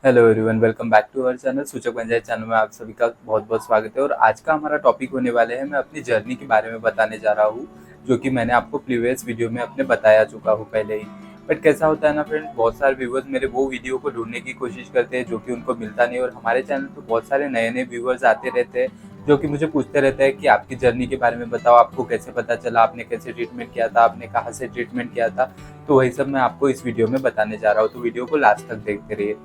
Hello everyone, welcome back to our channel Suchak panchayat channel में आप सभी का बहुत बहुत स्वागत है। और आज का हमारा टॉपिक होने वाले हैं, मैं अपनी जर्नी के बारे में बताने जा रहा हूँ, जो कि मैंने आपको प्रीवियस वीडियो में अपने बताया चुका हूँ पहले ही। बट कैसा होता है ना फ्रेंड, बहुत सारे व्यूवर्स मेरे वो वीडियो को ढूंढने की कोशिश करते हैं जो कि उनको मिलता नहीं। और हमारे चैनल पर बहुत सारे नए नए व्यूवर्स आते रहते हैं जो कि मुझे पूछते रहते हैं कि आपकी जर्नी के बारे में बताओ, आपको कैसे पता चला, आपने कैसे ट्रीटमेंट किया था, आपने कहाँ से ट्रीटमेंट किया था। तो वही सब मैं आपको इस वीडियो में बताने जा रहा हूँ, तो वीडियो को लास्ट तक देखते रहिए।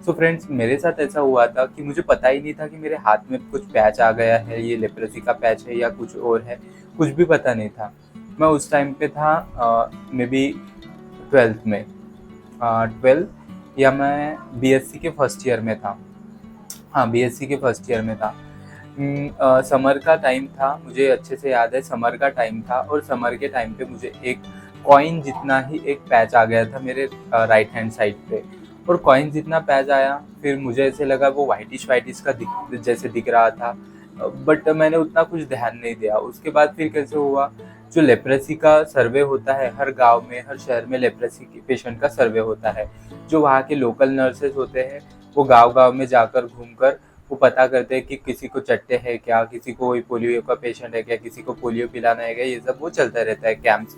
सो फ्रेंड्स, मेरे साथ ऐसा हुआ था कि मुझे पता ही नहीं था कि मेरे हाथ में कुछ पैच आ गया है, ये लेप्रोसी का पैच है या कुछ और है, कुछ भी पता नहीं था। मैं उस टाइम पे था मे बी 12th में, 12 या मैं बीएससी के फर्स्ट ईयर में था। हाँ, बीएससी के फर्स्ट ईयर में था। समर का टाइम था, मुझे अच्छे से याद है, समर का टाइम था। और समर के टाइम पे मुझे एक कॉइन जितना ही एक पैच आ गया था मेरे राइट हैंड साइड पे। और कॉइन जितना पैच आया, फिर मुझे ऐसे लगा वो वाइटिश वाइटिश का जैसे दिख रहा था। बट मैंने उतना कुछ ध्यान नहीं दिया। उसके बाद फिर कैसे हुआ, जो लेप्रेसी का सर्वे होता है हर गांव में, हर शहर में लेप्रेसी के पेशेंट का सर्वे होता है। जो वहाँ के लोकल नर्सेज होते हैं, वो गांव गांव में जाकर घूमकर वो पता करते हैं कि किसी को चट्टे है क्या, किसी को कोई पोलियो का पेशेंट है क्या, किसी को पोलियो पिलाना है क्या। ये सब वो चलता रहता है, कैंप्स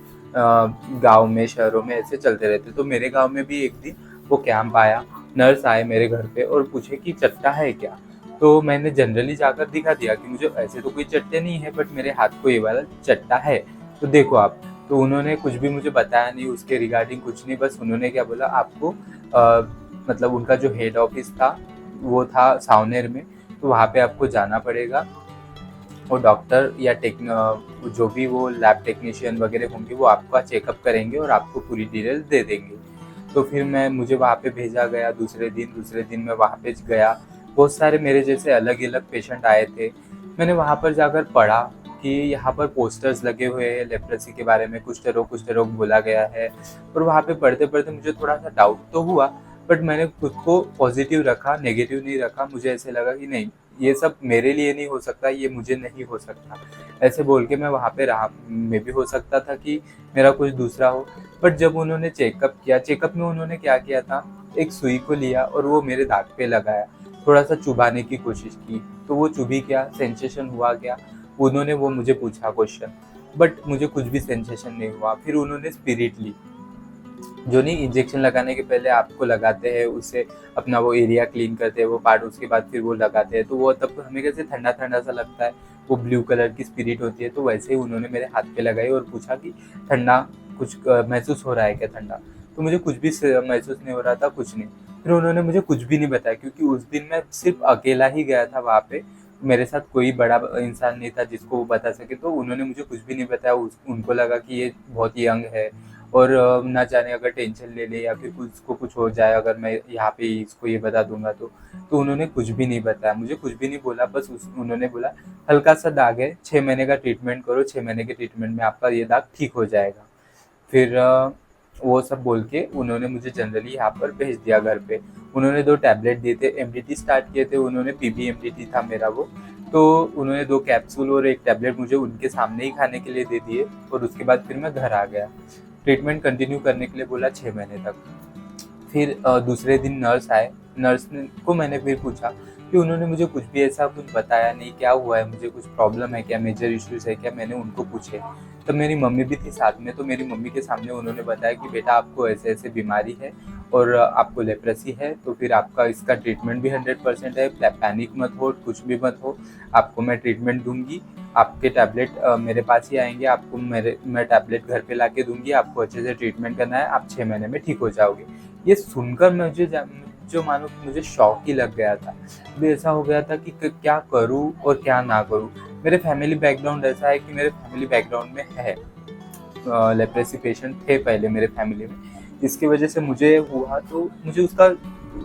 गांव में, शहरों में ऐसे चलते रहते। तो मेरे गांव में भी एक दिन वो कैंप आया। नर्स आए मेरे घर पे और पूछे कि चट्टा है क्या। तो मैंने जनरली जाकर दिखा दिया कि मुझे ऐसे तो कोई चट्टे नहीं है, बट मेरे हाथ को ये वाला चट्टा है, तो देखो आप। तो उन्होंने कुछ भी मुझे बताया नहीं उसके रिगार्डिंग, कुछ नहीं। बस उन्होंने क्या बोला, आपको मतलब उनका जो हेड ऑफिस था वो था सावनेर में, तो वहाँ पे आपको जाना पड़ेगा। वो डॉक्टर या जो भी वो लैब टेक्नीशियन वगैरह होंगे वो आपका चेकअप करेंगे और आपको पूरी डिटेल दे देंगे। तो फिर मुझे वहाँ पे भेजा गया। दूसरे दिन मैं वहाँ पे गया। बहुत सारे मेरे जैसे अलग अलग पेशेंट आए थे। मैंने वहाँ पर जाकर पढ़ा कि यहाँ पर पोस्टर्स लगे हुए हैं लेप्रोसी के बारे में, कुछ रोग बोला गया है। और वहाँ पे पढ़ते पढ़ते मुझे थोड़ा सा डाउट तो हुआ, बट मैंने खुद को पॉजिटिव रखा, नेगेटिव नहीं रखा। मुझे ऐसे लगा कि नहीं, ये सब मेरे लिए नहीं हो सकता, ये मुझे नहीं हो सकता, ऐसे बोल के मैं वहाँ पे रहा। मे भी हो सकता था कि मेरा कुछ दूसरा हो। बट जब उन्होंने चेकअप किया, चेकअप में उन्होंने क्या किया था, एक सुई को लिया और वो मेरे दाग पे लगाया, थोड़ा सा चुभाने की कोशिश की। तो वो चुभी क्या, सेंसेशन हुआ क्या, उन्होंने वो मुझे पूछा क्वेश्चन। बट मुझे कुछ भी सेंसेशन नहीं हुआ। फिर उन्होंने स्पिरिट ली, जो नहीं इंजेक्शन लगाने के पहले आपको लगाते हैं, उससे अपना वो एरिया क्लीन करते हैं वो पार्ट, उसके बाद फिर वो लगाते हैं। तो वो तब हमें कैसे ठंडा ठंडा सा लगता है, वो ब्लू कलर की स्पिरिट होती है। तो वैसे ही उन्होंने मेरे हाथ पे लगाई और पूछा कि ठंडा कुछ महसूस हो रहा है क्या, ठंडा। तो मुझे कुछ भी महसूस नहीं हो रहा था, कुछ नहीं। फिर उन्होंने मुझे कुछ भी नहीं बताया, क्योंकि उस दिन मैं सिर्फ अकेला ही गया था वहाँ पे। मेरे साथ कोई बड़ा इंसान नहीं था जिसको वो बता सके। तो उन्होंने मुझे कुछ भी नहीं बताया। उनको लगा कि ये बहुत यंग है और ना जाने अगर टेंशन ले ले या फिर उसको कुछ हो जाए अगर मैं यहाँ पे इसको ये बता दूंगा तो उन्होंने कुछ भी नहीं बताया, मुझे कुछ भी नहीं बोला। बस उन्होंने बोला हल्का सा दाग है, 6 महीने का ट्रीटमेंट करो, 6 महीने के ट्रीटमेंट में आपका ये दाग ठीक हो जाएगा। फिर वो सब बोल के उन्होंने मुझे जनरली यहाँ पर भेज दिया घर पे। उन्होंने 2 टैबलेट दिए थे, एमडीटी स्टार्ट किए थे उन्होंने, पीबी एमडीटी था मेरा वो। तो उन्होंने 2 कैप्सूल और एक टैबलेट मुझे उनके सामने ही खाने के लिए दे दिए। और उसके बाद फिर मैं घर आ गया। ट्रीटमेंट कंटिन्यू करने के लिए बोला 6 महीने तक। फिर दूसरे दिन नर्स आए। नर्स ने को मैंने फिर पूछा कि उन्होंने मुझे कुछ भी ऐसा कुछ बताया नहीं, क्या हुआ है, मुझे कुछ प्रॉब्लम है क्या, मेजर इश्यूज है क्या, मैंने उनको पूछे। तब मेरी मम्मी भी थी साथ में। तो मेरी मम्मी के सामने उन्होंने बताया कि बेटा आपको ऐसे ऐसे बीमारी है और आपको लेप्रेसी है, तो फिर आपका इसका ट्रीटमेंट भी 100% है। पैनिक मत हो, कुछ भी मत हो, आपको मैं ट्रीटमेंट दूंगी। आपके टैबलेट मेरे पास ही आएंगे, आपको मैं टैबलेट घर पे ला के दूंगी, आपको अच्छे से ट्रीटमेंट करना है, आप 6 महीने में ठीक हो जाओगे। ये सुनकर मुझे जो मानो कि मुझे शौक ही लग गया था। भी ऐसा हो गया था कि क्या करूं और क्या ना करूं। मेरे फैमिली बैकग्राउंड ऐसा है कि मेरे फैमिली बैकग्राउंड में है, लेप्रेसी पेशेंट थे पहले मेरे फैमिली में। इसकी वजह से मुझे हुआ तो मुझे उसका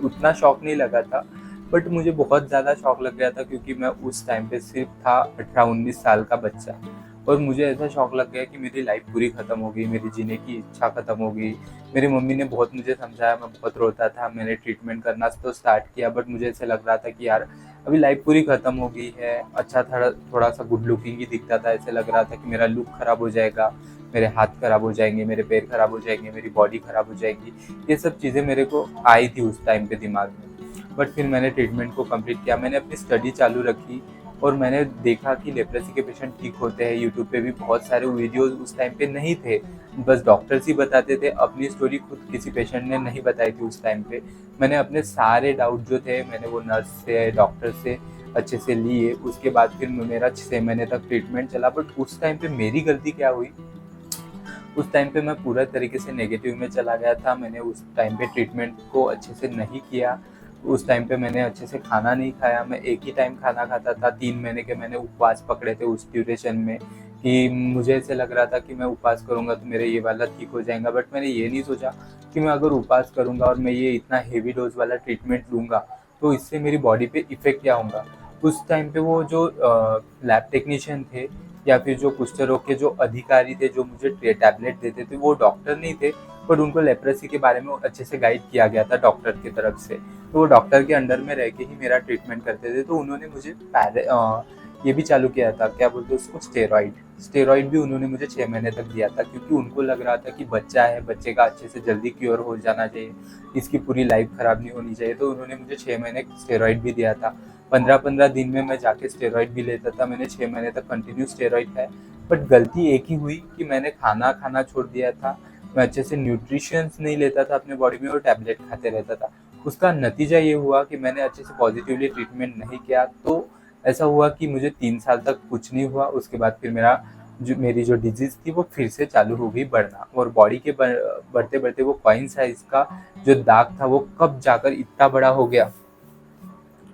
उतना शौक नहीं लगा था। बट मुझे बहुत ज़्यादा शौक लग गया था, क्योंकि मैं उस टाइम पे सिर्फ था 18-19 साल का बच्चा। और मुझे ऐसा शौक लग गया कि मेरी लाइफ पूरी ख़त्म हो गई, मेरी जीने की इच्छा ख़त्म हो गई। मेरी मम्मी ने बहुत मुझे समझाया, मैं बहुत रोता था। मैंने ट्रीटमेंट करना तो स्टार्ट किया, बट मुझे ऐसे लग रहा था कि यार अभी लाइफ पूरी ख़त्म हो गई है। अच्छा थोड़ा सा गुड लुकिंग ही दिखता था। ऐसे लग रहा था कि मेरा लुक ख़राब हो जाएगा, मेरे हाथ ख़राब हो जाएंगे, मेरे पैर ख़राब हो जाएंगे, मेरी बॉडी ख़राब हो जाएगी। ये सब चीज़ें मेरे को आई थी उस टाइम पे दिमाग में। बट फिर मैंने ट्रीटमेंट को कंप्लीट किया, मैंने अपनी स्टडी चालू रखी और मैंने देखा कि लेप्रेसी के पेशेंट ठीक होते हैं। यूट्यूब पे भी बहुत सारे वीडियोज़ उस टाइम पे नहीं थे, बस डॉक्टर्स ही बताते थे, अपनी स्टोरी खुद किसी पेशेंट ने नहीं बताई थी उस टाइम पे। मैंने अपने सारे डाउट जो थे मैंने वो नर्स से, डॉक्टर से अच्छे से लिए। उसके बाद फिर मेरा 6 महीने तक ट्रीटमेंट चला। बट उस टाइम पे मेरी गलती क्या हुई, उस टाइम पे मैं पूरा तरीके से नेगेटिव में चला गया था। मैंने उस टाइम पे ट्रीटमेंट को अच्छे से नहीं किया। उस टाइम पे मैंने अच्छे से खाना नहीं खाया, मैं एक ही टाइम खाना खाता था। 3 महीने के मैंने उपवास पकड़े थे उस ड्यूरेशन में, कि मुझे ऐसे लग रहा था कि मैं उपवास करूँगा तो मेरा ये वाला ठीक हो जाएगा। बट मैंने ये नहीं सोचा कि मैं अगर उपवास करूँगा और मैं ये इतना हेवी डोज वाला ट्रीटमेंट लूँगा तो इससे मेरी बॉडी पे इफ़ेक्ट क्या होगा। उस टाइम पे वो जो लैब टेक्नीशियन थे या फिर जो कुष्ठ रोग के जो अधिकारी थे जो मुझे टैबलेट देते थे, वो डॉक्टर नहीं थे, बट उनको लेप्रेसी के बारे में अच्छे से गाइड किया गया था डॉक्टर की तरफ से। तो वो डॉक्टर के अंडर में रह के ही मेरा ट्रीटमेंट करते थे। तो उन्होंने मुझे ये भी चालू किया था, क्या बोलते हैं उसको, स्टेरॉइड भी उन्होंने मुझे 6 महीने तक दिया था, क्योंकि उनको लग रहा था कि बच्चा है, बच्चे का अच्छे से जल्दी क्योर हो जाना चाहिए, इसकी पूरी लाइफ खराब नहीं होनी चाहिए। तो उन्होंने मुझे 6 महीने स्टेरॉइड भी दिया था। 15-15 दिन में मैं जाके स्टेरॉइड भी लेता था। मैंने 6 महीने तक कंटिन्यू स्टेरॉइड खाया। बट गलती एक ही हुई कि मैंने खाना खाना छोड़ दिया था। मैं अच्छे से न्यूट्रिशंस नहीं लेता था अपने बॉडी में और टैबलेट खाते रहता था। उसका नतीजा ये हुआ कि मैंने अच्छे से पॉजिटिवली ट्रीटमेंट नहीं किया। तो ऐसा हुआ कि मुझे 3 साल तक कुछ नहीं हुआ। उसके बाद फिर मेरी जो डिजीज़ थी वो फिर से चालू हो गई बढ़ना, और बॉडी के बढ़ते-बढ़ते वो कॉइन साइज़ का जो दाग था वो कब जाकर इतना बड़ा हो गया,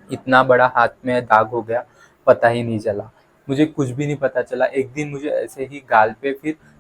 इतना बड़ा हाथ में दाग हो गया, पता ही नहीं चला। मुझे कुछ भी नहीं पता चला। एक दिन मुझे ऐसे ही गाल पे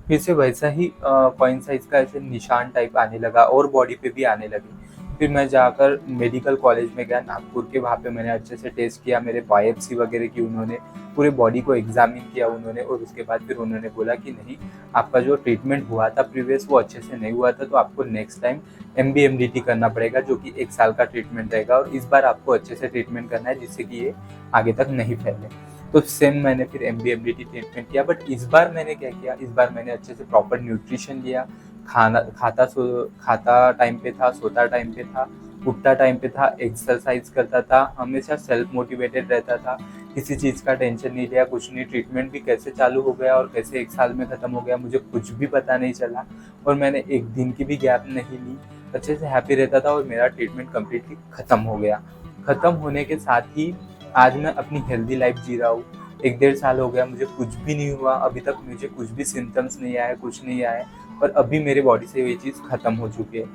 फिर से वैसा ही कॉइन साइज़ का ऐसे निशान टाइप आने लगा और बॉडी पे भी आने लगे। फिर मैं जाकर मेडिकल कॉलेज में गया नागपुर के, वहाँ पे मैंने अच्छे से टेस्ट किया, मेरे बायोप्सी वगैरह की उन्होंने, पूरे बॉडी को एग्ज़ामिन किया उन्होंने, और उसके बाद फिर उन्होंने बोला कि नहीं, आपका जो ट्रीटमेंट हुआ था प्रीवियस वो अच्छे से नहीं हुआ था, तो आपको नेक्स्ट टाइम MB-MDT करना पड़ेगा, जो कि 1 साल का ट्रीटमेंट रहेगा, और इस बार आपको अच्छे से ट्रीटमेंट करना है जिससे कि ये आगे तक नहीं फैले। तो सेम मैंने फिर MB-MDT ट्रीटमेंट किया। बट इस बार मैंने क्या किया, इस बार मैंने अच्छे से प्रॉपर न्यूट्रिशन लिया, खाता टाइम पे था, सोता टाइम पे था, उठता टाइम पे था, एक्सरसाइज करता था, हमेशा सेल्फ मोटिवेटेड रहता था, किसी चीज़ का टेंशन नहीं लिया, कुछ नहीं। ट्रीटमेंट भी कैसे चालू हो गया और कैसे 1 साल में ख़त्म हो गया मुझे कुछ भी पता नहीं चला, और मैंने एक दिन की भी गैप नहीं ली। अच्छे से हैप्पी रहता था और मेरा ट्रीटमेंट कम्प्लीटली ख़त्म हो गया। ख़त्म होने के साथ ही आज मैं अपनी हेल्दी लाइफ जी रहा हूँ। 1 डेढ़ साल हो गया, मुझे कुछ भी नहीं हुआ, अभी तक मुझे कुछ भी सिम्पटम्स नहीं आए, कुछ नहीं आए, और अभी मेरे बॉडी से ये चीज़ ख़त्म हो चुकी है।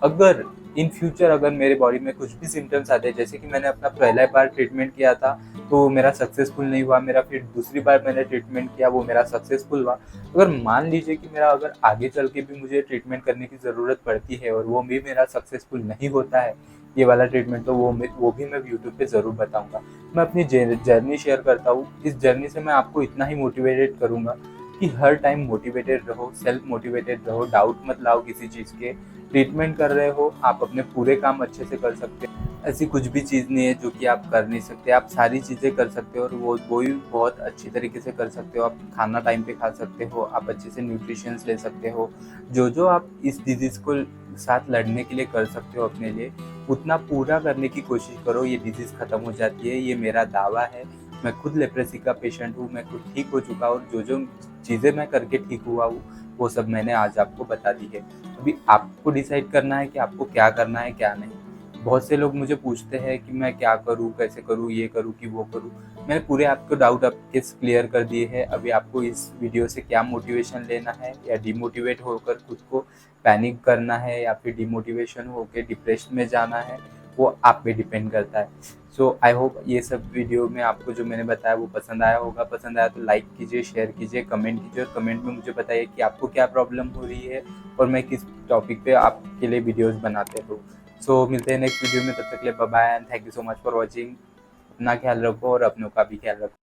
अगर इन फ्यूचर अगर मेरे बॉडी में कुछ भी सिम्पटम्स आते हैं, जैसे कि मैंने अपना पहला बार ट्रीटमेंट किया था तो मेरा सक्सेसफुल नहीं हुआ, मेरा फिर दूसरी बार मैंने ट्रीटमेंट किया वो मेरा सक्सेसफुल हुआ। अगर मान लीजिए कि मेरा अगर आगे चल के भी मुझे ट्रीटमेंट करने की ज़रूरत पड़ती है और वो भी मेरा सक्सेसफुल नहीं होता है ये वाला ट्रीटमेंट, तो वो भी मैं यूट्यूब पे ज़रूर बताऊँगा। मैं अपनी जर्नी शेयर करता हूँ। इस जर्नी से मैं आपको इतना ही मोटिवेटेड करूँगा कि हर टाइम मोटिवेटेड रहो, सेल्फ मोटिवेटेड रहो, डाउट मत लाओ किसी चीज़ के। ट्रीटमेंट कर रहे हो, आप अपने पूरे काम अच्छे से कर सकते हो। ऐसी कुछ भी चीज़ नहीं है जो कि आप कर नहीं सकते, आप सारी चीज़ें कर सकते हो, और वो भी बहुत अच्छी तरीके से कर सकते हो। आप खाना टाइम पे खा सकते हो, आप अच्छे से न्यूट्रिशंस ले सकते हो। जो आप इस डिज़ीज़ को साथ लड़ने के लिए कर सकते हो अपने लिए, उतना पूरा करने की कोशिश करो, ये डिज़ीज़ ख़त्म हो जाती है, ये मेरा दावा है। मैं खुद लेप्रेसी का पेशेंट हूँ, मैं खुद ठीक हो चुका हूँ, और जो चीज़ें मैं करके ठीक हुआ हूँ वो सब मैंने आज आपको बता दी है। अभी आपको डिसाइड करना है कि आपको क्या करना है क्या नहीं। बहुत से लोग मुझे पूछते हैं कि मैं क्या करूँ, कैसे करूँ, ये करूँ कि वो करूँ। मैंने पूरे आपको डाउट आपके क्लियर कर दिए हैं। अभी आपको इस वीडियो से क्या मोटिवेशन लेना है, या डिमोटिवेट होकर खुद को पैनिक करना है, या फिर डिमोटिवेशन होकर डिप्रेशन में जाना है, वो आप पे डिपेंड करता है। सो आई होप ये सब वीडियो में आपको जो मैंने बताया वो पसंद आया होगा। पसंद आया तो लाइक कीजिए, शेयर कीजिए, कमेंट कीजिए, और कमेंट में मुझे बताइए कि आपको क्या प्रॉब्लम हो रही है और मैं किस टॉपिक पे आपके लिए वीडियोस बनाते रहूँ। सो मिलते हैं नेक्स्ट वीडियो में, तब तक के लिए bye bye and thank you so much for watching. अपना ख्याल रखो और अपनों का भी ख्याल रखो।